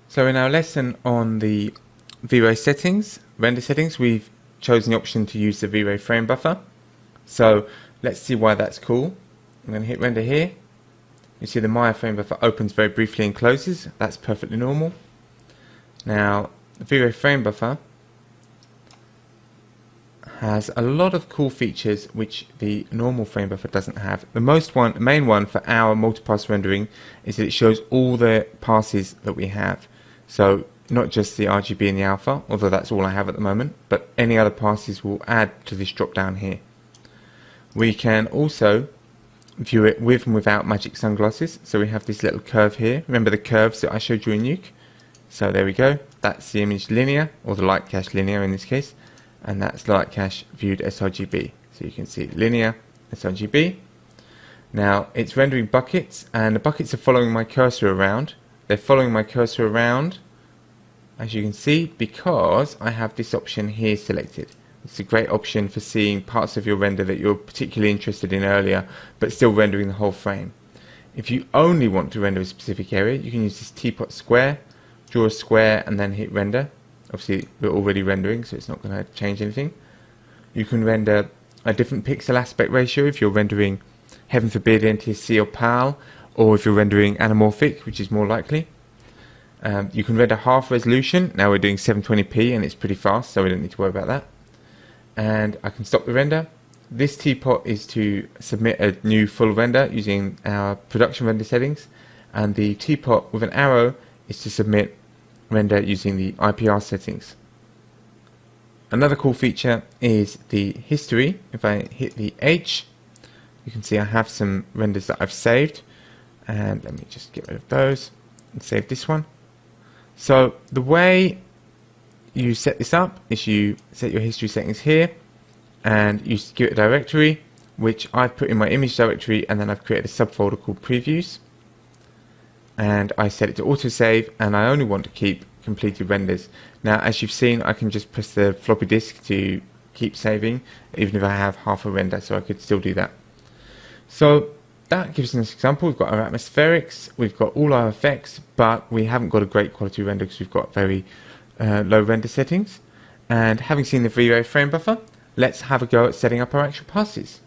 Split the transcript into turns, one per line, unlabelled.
So in our lesson on the V-Ray settings, render settings, we've chosen the option to use the V-Ray frame buffer. So let's see why that's cool. I'm going to hit render here. You see the Maya frame buffer opens very briefly and closes. That's perfectly normal. Now the V-Ray frame buffer has a lot of cool features which the normal frame buffer doesn't have. The main one for our multipass rendering is that it shows all the passes that we have. So not just the RGB and the alpha, although that's all I have at the moment, but any other passes will add to this drop down here. We can also view it with and without magic sunglasses. So we have this little curve here. Remember the curves that I showed you in Nuke? So there we go. That's the image linear, or the light cache linear in this case. And that's light cache viewed sRGB. So you can see linear sRGB. Now it's rendering buckets, and the buckets are following my cursor around. They're following my cursor around, as you can see, because I have this option here selected. It's a great option for seeing parts of your render that you're particularly interested in earlier, but still rendering the whole frame. If you only want to render a specific area, you can use this teapot square, draw a square, and then hit render. Obviously we're already rendering, so it's not going to change anything. You can render a different pixel aspect ratio if you're rendering, heaven forbid, NTSC or PAL, or if you're rendering anamorphic, which is more likely. You can render half resolution. Now we're doing 720p and it's pretty fast, so we don't need to worry about that. And I can stop the render. This teapot is to submit a new full render using our production render settings, and the teapot with an arrow is to submit render using the IPR settings. Another cool feature is the history. If I hit the H, you can see I have some renders that I've saved, and let me just get rid of those and save this one. So the way you set this up is you set your history settings here, and you give it a directory, which I've put in my image directory, and then I've created a subfolder called previews. And I set it to autosave, and I only want to keep completed renders. Now as you've seen, I can just press the floppy disk to keep saving, even if I have half a render, so I could still do that. So that gives us an example. We've got our atmospherics, we've got all our effects, but we haven't got a great quality render because we've got very low render settings. And having seen the V-Ray frame buffer, let's have a go at setting up our actual passes.